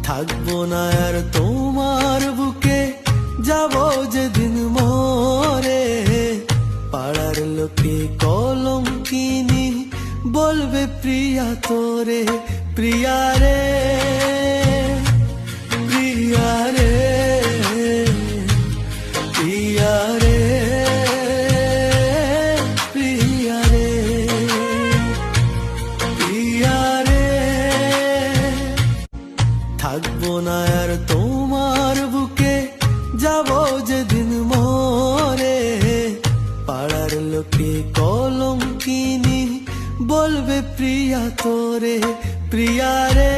থাকবো না আর তোমার বুকে, যাব যেদিন মরে। পাড়ার লোকে কলঙ্কিনী বলবে প্রিয়া তোরে, প্রিয়া রে, প্রিয়া রে, প্রিয়া রে, প্রিয়া রে, প্রিয়া রে। থাকবো না আর তোমার বুকে, যাব যেদিন মরে। পাড়ার লোকে কলঙ্কিনী বলবে প্রিয়া তোরে, প্রিয়া রে।